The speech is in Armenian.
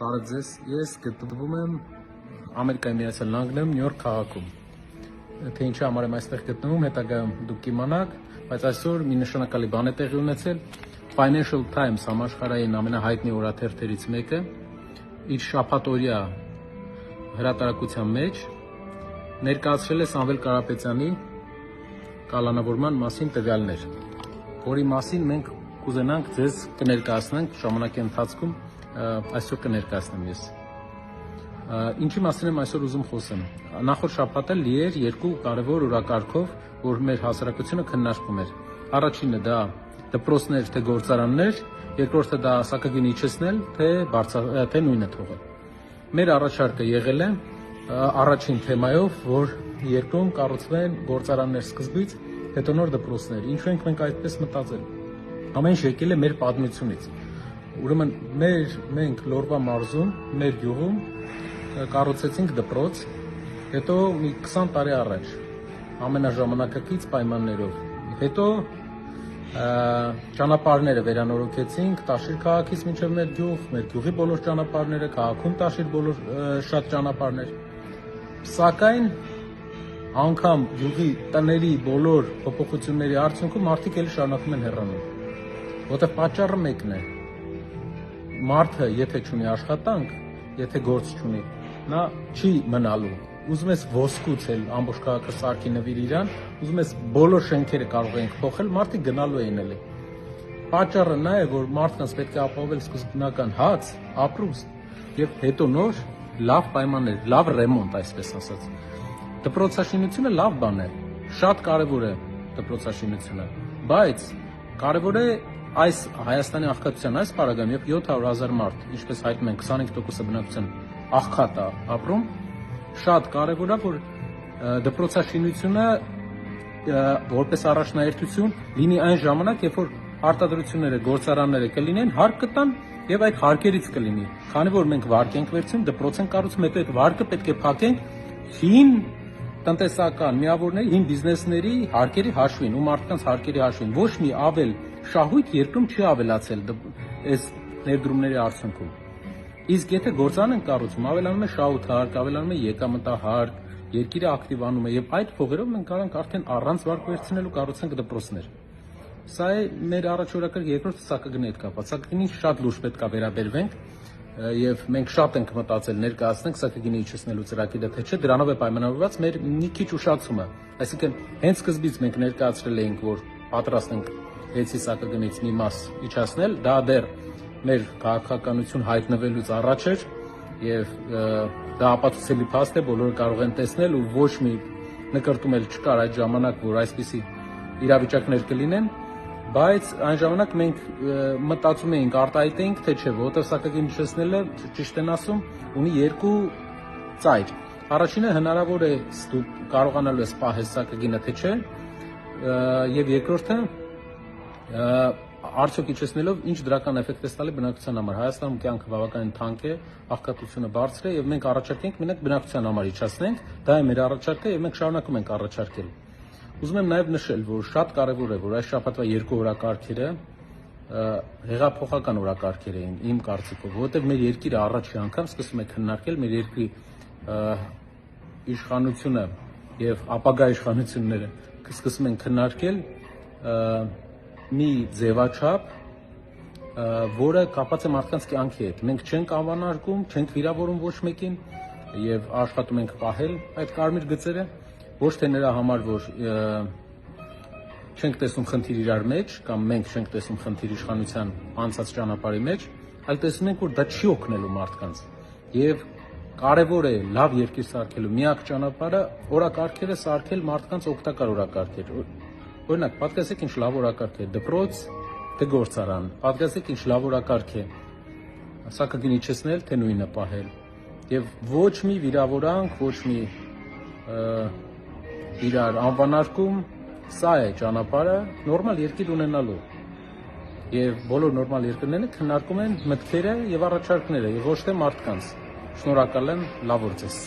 Բարև ձեզ, ես գտնվում եմ Ամերիկայի Միացյալ Նահանգներում Նյու Յորք քաղաքում։ Թե ինչի համար եմ այստեղ գտնվում, հետագայում դուք կիմանաք, բայց այսօր մի նշանակալի բան է տեղի ունեցել։ Financial Times համաշխարհային ամենահայտնի օրաթերթերից մեկը իր շաբաթօրյա հրատարակության մեջ ներկայացրել է Սամվել Կարապետյանի կալանավորման մասին տվյալներ, որի մասին մենք կուզենանք ձեզ կներկայացնենք ժամանակի ընթացքում, այսօր կներկայացնեմ ես։ Ինչի մասին եմ այսօր ուզում խոսեմ։ Նախորդ շաբաթը լի էր երկու կարևոր օրակարգով, որ մեր հասարակությունը քննարկում էր։ Առաջինը դա դպրոցներ թե գործարաններ, երկրորդը դա սակագին իջեցնել թե նույնը թողել։ Մեր առաջարկը եղել է առաջին թեմայով, որ երկրում կառուցվեն գործարաններ սկզբից, հետո նոր դպրոցներ։ Ինչու ենք մենք այդպես մտածել։ Ամեն ինչ եկել է մեր պատմությունից։ Ուրեմն մենք Լորվա մարզում, մեր գյուղում կառուցեցինք դպրոց, հետո մի 20 տարի առաջ ամենաժամանակակից պայմաններով։ Հետո ճանապարհները վերանորոգեցինք Տաշիր քաղաքից մինչև մեր գյուղի բոլոր ճանապարհները, քաղաքում Տաշիր շատ ճանապարհներ։ Սակայն անգամ գյուղի տների բոլոր փոփոխությունների արդյունքում մարդիկ էլի շարունակում են հեռանում։ Որտեղ պատճառը մեկն է։ Մարդը եթե չունի աշխատանք, եթե գործ չունի, նա չի մնալու։ Ուզում ես ոսկուց էլ ամբողջ քաղաքը սարքի նվիր իրան, ուզում ես բոլոր շենքերը կարող ենք փոխել, մարդիկ գնալու էին էլի։ Պատճառը նա է, որ մարդկանց պետք է ապահովել սկզբնական հաց, ապրուստ եւ հետո նոր լավ պայմաններ, լավ ռեմոնտ, այսպես ասած։ Դպրոցաշինությունը լավ բան է, շատ կարևոր է դպրոցաշինությունը, բայց կարևոր է այս Հայաստանի աղքատության այս պարագայում, երբ 700,000 մարդ, ինչպես հայտնում են 25%-ը բնակչության աղքատ է ապրում, շատ կարևոր է, որ դպրոցաշինությունը որպես առաջնահերթություն լինի այն ժամանակ, երբ որ արտադրությունները, գործարանները կլինեն, հարկ կտան եւ այդ հարկերից կլինի։ Քանի որ մենք վարկ ենք վերցնում, դպրոց ենք կառուցում, հետո այդ վարկը պետք է փակենք հին տնտեսական միավորների, հին բիզնեսների հարկերի հաշվին, ու մարդկանց հարկերի հաշվին։ Ոչ մի ավել շահույթ երկրում չի ավելացել այս ներդրումների արդյունքում։ Իսկ եթե գործարան են կառուցում, ավելանում է շահութարկ, ավելանում է եկամտահարկ, երկիրը ակտիվանում է եւ այդ փողերով մենք կարող ենք արդեն առանց վարկ վերցնելու կառուցենք դպրոցներ։ Սա է մեր առաջօրակարգը, երկրորդը սակագնի հետ կապված։ Սակագնին շատ լուրջ պետք է վերաբերվենք եւ մենք շատ ենք մտածել ներկայացնենք սակագինի իջեցնելու ծրագիրը, թե չէ, դրանով է պայմանավորված մեր մի քիչ ուշացումը։ Այսինքն հենց սկզբից մենք ներկայացրել էինք, որ պատրաստ ենք 6-ի սակագնից մի մաս իջեցնել, դա դեռ մեր քաղաքականություն հայտնվելուց առաջ էր եւ դա ապացուցելի փաստ է, բոլորը կարող են տեսնել ու ոչ մի նկրտում էլ չկար այդ ժամանակ, որ այսպիսի իրավիճակներ կլինեն, բայց այն ժամանակ մենք մտածում էինք, արտահայտեինք, թե չէ, որովհետեւ սակագին իջեցնելը, ճիշտ են ասում, ունի երկու ծայր։ Առաջինը հնարավոր է դու կարողանալու ես պահել սակագինը, թե չէ, եւ երկրորդը արդյոք իջեցնելով ինչ դրական էֆեկտ է տալի բնակչության համար։ Հայաստանում կյանքը բավականին թանկ է, աղքատությունը բարձր է եւ մենք առաջարկենք մենակ բնակչության համար իջեցնենք, դա է մեր առաջարկը եւ մենք շարունակում ենք առաջարկել։ Ուզում եմ նաեւ նշել, որ շատ կարեւոր է, որ այս շաբաթվա երկու օրակարգերը հեղափոխական օրակարգեր էին իմ կարծիքով, որովհետեւ մեր երկիրը առաջի անգամ սկսում է քննարկել մեր երկրի իշխանությունը եւ ապագա իշխանությունները սկսում են քննարկել մի ձևաչափ, որը կապված է մարդկանց կյանքի հետ։ Մենք չենք անվանարկում, չենք վիրավորում ոչ մեկին եւ աշխատում ենք պահել այդ կարմիր գծերը, ոչ թե նրա համար, որ չենք տեսնում խնդիր իրար մեջ, կամ մենք չենք տեսնում խնդիր իշխանության անցած ճանապարհի մեջ, այլ տեսնում ենք, որ դա չի օգնելու մարդկանց։ Եվ կարևոր է լավ երկիր սարքելու միակ ճանապարհը օրակարգերը սարքել մարդկանց օգտակար օրակարգեր։ Օրինակ, պատկերացրեք ինչ լավ օրակարգ է դպրոց, թե գործարան, պատկերացրեք ինչ լավ օրակարգ է սակագին իջեցնել, թե նույնը պահել։ Եվ ոչ մի վիրավորանք, ոչ մի իրար անվանարկում, սա է ճանապարհը նորմալ երկիր ունենալու։ Եվ բոլոր նորմալ երկրները քննարկում են մտքերը եւ առաջարկները, եւ ոչ թե մարդկանց։ Շնորհակալ եմ, լավ օր ձեզ։